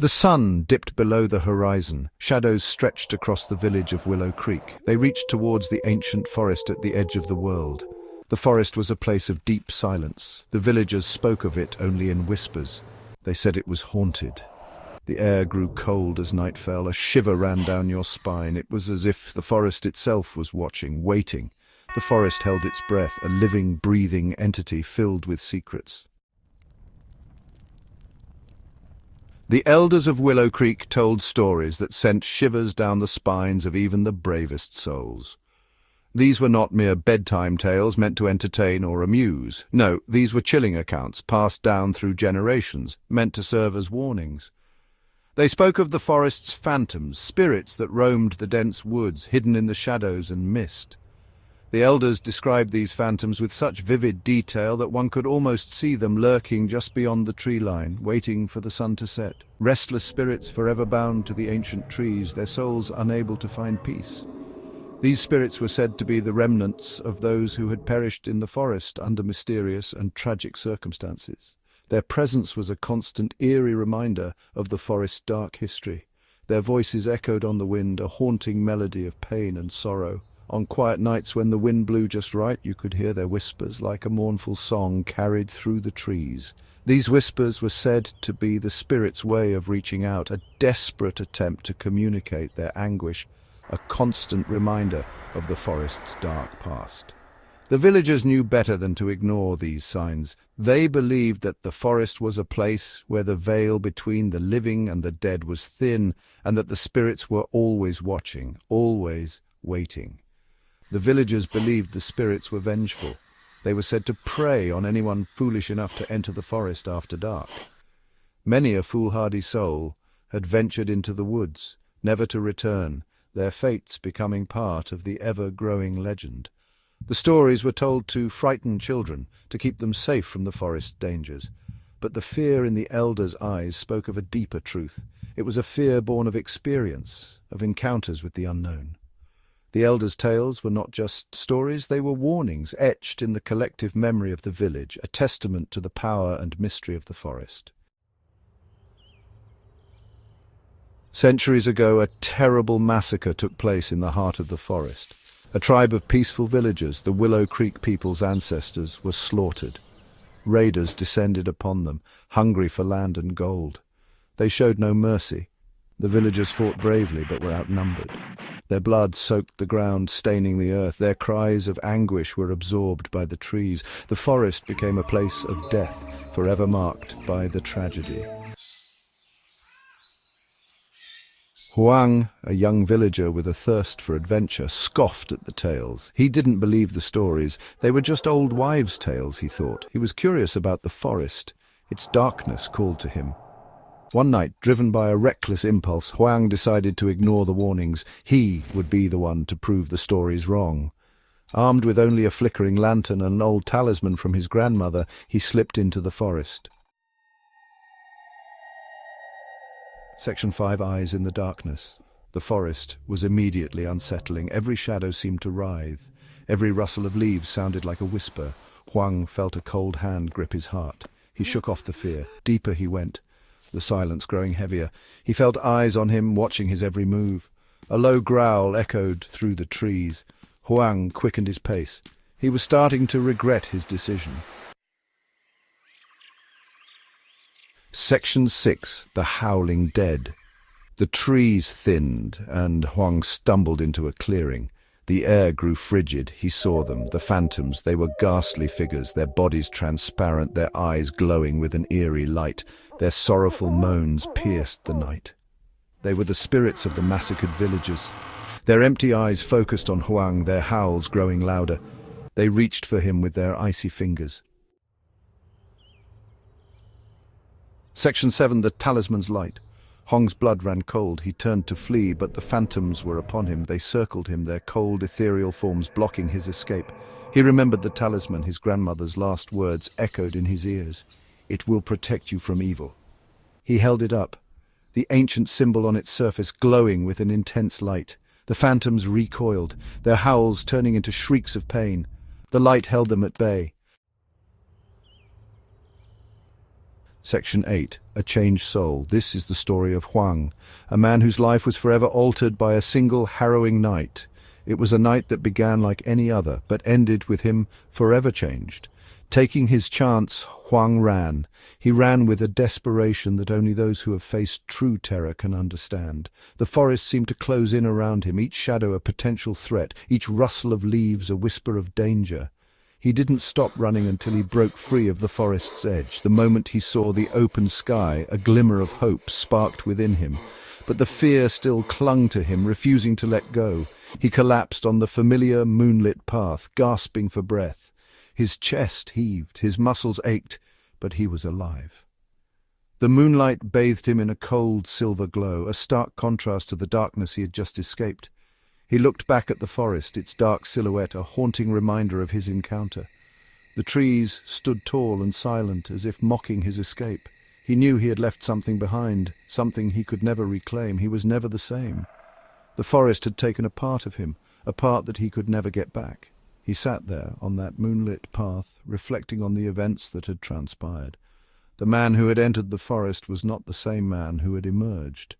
The sun dipped below the horizon. Shadows stretched across the village of Willow Creek. They reached towards the ancient forest at the edge of the world. The forest was a place of deep silence. The villagers spoke of it only in whispers. They said it was haunted. The air grew cold as night fell. A shiver ran down your spine. It was as if the forest itself was watching, waiting. The forest held its breath, a living, breathing entity filled with secrets. The elders of Willow Creek told stories that sent shivers down the spines of even the bravest souls. These were not mere bedtime tales meant to entertain or amuse. No, these were chilling accounts passed down through generations, meant to serve as warnings. They spoke of the forest's phantoms, spirits that roamed the dense woods, hidden in the shadows and mist. The elders described these phantoms with such vivid detail that one could almost see them lurking just beyond the tree line, waiting for the sun to set. Restless spirits forever bound to the ancient trees, their souls unable to find peace. These spirits were said to be the remnants of those who had perished in the forest under mysterious and tragic circumstances. Their presence was a constant, eerie reminder of the forest's dark history. Their voices echoed on the wind, a haunting melody of pain and sorrow. On quiet nights when the wind blew just right, you could hear their whispers like a mournful song carried through the trees. These whispers were said to be the spirit's way of reaching out, a desperate attempt to communicate their anguish, a constant reminder of the forest's dark past. The villagers knew better than to ignore these signs. They believed that the forest was a place where the veil between the living and the dead was thin, and that the spirits were always watching, always waiting. The villagers believed the spirits were vengeful. They were said to prey on anyone foolish enough to enter the forest after dark. Many a foolhardy soul had ventured into the woods, never to return, their fates becoming part of the ever-growing legend. The stories were told to frighten children, to keep them safe from the forest's dangers. But the fear in the elders' eyes spoke of a deeper truth. It was a fear born of experience, of encounters with the unknown. The elders' tales were not just stories, they were warnings etched in the collective memory of the village, a testament to the power and mystery of the forest. Centuries ago, a terrible massacre took place in the heart of the forest. A tribe of peaceful villagers, the Willow Creek people's ancestors, were slaughtered. Raiders descended upon them, hungry for land and gold. They showed no mercy. The villagers fought bravely but were outnumbered. Their blood soaked the ground, staining the earth. Their cries of anguish were absorbed by the trees. The forest became a place of death, forever marked by the tragedy. Huang, a young villager with a thirst for adventure, scoffed at the tales. He didn't believe the stories. They were just old wives' tales, he thought. He was curious about the forest. Its darkness called to him. One night, driven by a reckless impulse, Huang decided to ignore the warnings. He would be the one to prove the stories wrong. Armed with only a flickering lantern and an old talisman from his grandmother, he slipped into the forest. Section 5, Eyes in the Darkness. The forest was immediately unsettling. Every shadow seemed to writhe. Every rustle of leaves sounded like a whisper. Huang felt a cold hand grip his heart. He shook off the fear. Deeper he went, the silence growing heavier. He felt eyes on him, watching his every move. A low growl echoed through the trees. Huang quickened his pace. He was starting to regret his decision. Section 6, The Howling Dead. The trees thinned, and Huang stumbled into a clearing. The air grew frigid. He saw them, the phantoms. They were ghastly figures, their bodies transparent, their eyes glowing with an eerie light. Their sorrowful moans pierced the night. They were the spirits of the massacred villagers. Their empty eyes focused on Huang, their howls growing louder. They reached for him with their icy fingers. Section 7, The Talisman's Light. Huang's blood ran cold. He turned to flee, but the phantoms were upon him. They circled him, their cold, ethereal forms blocking his escape. He remembered the talisman. His grandmother's last words echoed in his ears. It will protect you from evil. He held it up, the ancient symbol on its surface glowing with an intense light. The phantoms recoiled, their howls turning into shrieks of pain. The light held them at bay. Section 8. A Changed Soul. This is the story of Huang, a man whose life was forever altered by a single harrowing night. It was a night that began like any other, but ended with him forever changed. Taking his chance, Huang ran. He ran with a desperation that only those who have faced true terror can understand. The forest seemed to close in around him, each shadow a potential threat, each rustle of leaves a whisper of danger. He didn't stop running until he broke free of the forest's edge. The moment he saw the open sky, a glimmer of hope sparked within him. But the fear still clung to him, refusing to let go. He collapsed on the familiar moonlit path, gasping for breath. His chest heaved, his muscles ached, but he was alive. The moonlight bathed him in a cold silver glow, a stark contrast to the darkness he had just escaped. He looked back at the forest, its dark silhouette a haunting reminder of his encounter. The trees stood tall and silent, as if mocking his escape. He knew he had left something behind, something he could never reclaim. He was never the same. The forest had taken a part of him, a part that he could never get back. He sat there on that moonlit path, reflecting on the events that had transpired. The man who had entered the forest was not the same man who had emerged.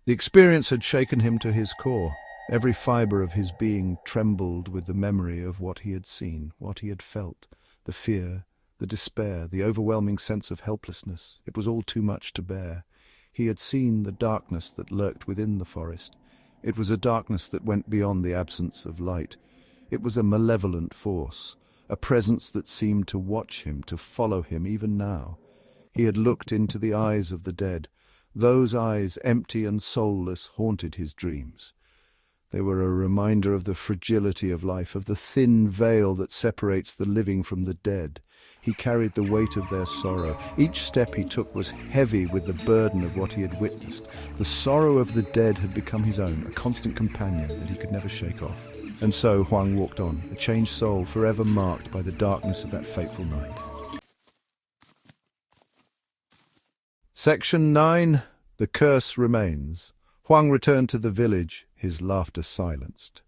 The experience had shaken him to his core. Every fibre of his being trembled with the memory of what he had seen, what he had felt, the fear, the despair, the overwhelming sense of helplessness. It was all too much to bear. He had seen the darkness that lurked within the forest. It was a darkness that went beyond the absence of light. It was a malevolent force, a presence that seemed to watch him, to follow him even now. He had looked into the eyes of the dead. Those eyes, empty and soulless, haunted his dreams. They were a reminder of the fragility of life, of the thin veil that separates the living from the dead. He carried the weight of their sorrow. Each step he took was heavy with the burden of what he had witnessed. The sorrow of the dead had become his own, a constant companion that he could never shake off. And so Huang walked on, a changed soul forever marked by the darkness of that fateful night. Section 9. The Curse Remains. Huang returned to the village, his laughter silenced.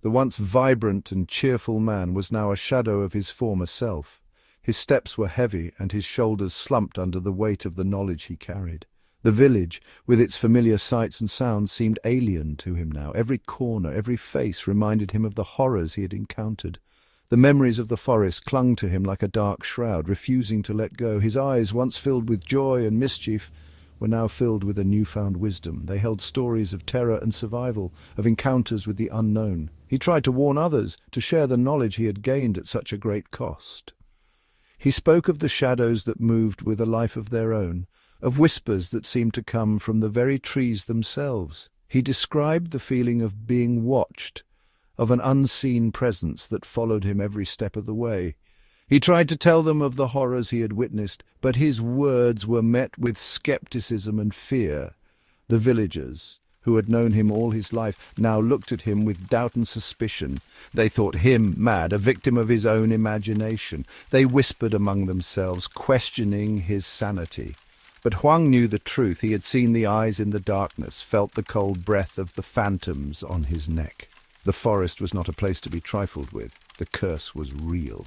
The once vibrant and cheerful man was now a shadow of his former self. His steps were heavy and his shoulders slumped under the weight of the knowledge he carried. The village, with its familiar sights and sounds, seemed alien to him now. Every corner, every face reminded him of the horrors he had encountered. The memories of the forest clung to him like a dark shroud, refusing to let go. His eyes, once filled with joy and mischief, were now filled with a newfound wisdom. They held stories of terror and survival, of encounters with the unknown. He tried to warn others, to share the knowledge he had gained at such a great cost. He spoke of the shadows that moved with a life of their own, of whispers that seemed to come from the very trees themselves. He described the feeling of being watched, of an unseen presence that followed him every step of the way. He tried to tell them of the horrors he had witnessed, but his words were met with skepticism and fear. The villagers, who had known him all his life, now looked at him with doubt and suspicion. They thought him mad, a victim of his own imagination. They whispered among themselves, questioning his sanity. But Huang knew the truth. He had seen the eyes in the darkness, felt the cold breath of the phantoms on his neck. The forest was not a place to be trifled with. The curse was real.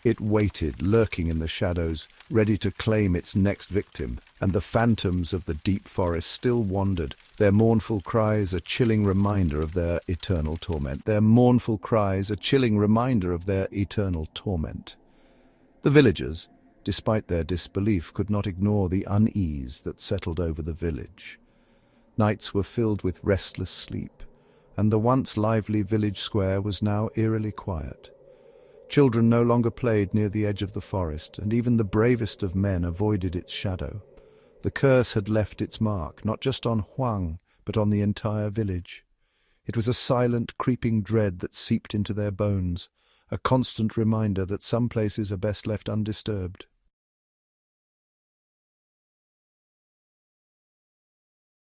It waited, lurking in the shadows, ready to claim its next victim, and the phantoms of the deep forest still wandered, their mournful cries a chilling reminder of their eternal torment. Their mournful cries a chilling reminder of their eternal torment. The villagers, despite their disbelief, could not ignore the unease that settled over the village. Nights were filled with restless sleep, and the once lively village square was now eerily quiet. Children no longer played near the edge of the forest, and even the bravest of men avoided its shadow. The curse had left its mark, not just on Huang, but on the entire village. It was a silent, creeping dread that seeped into their bones, a constant reminder that some places are best left undisturbed.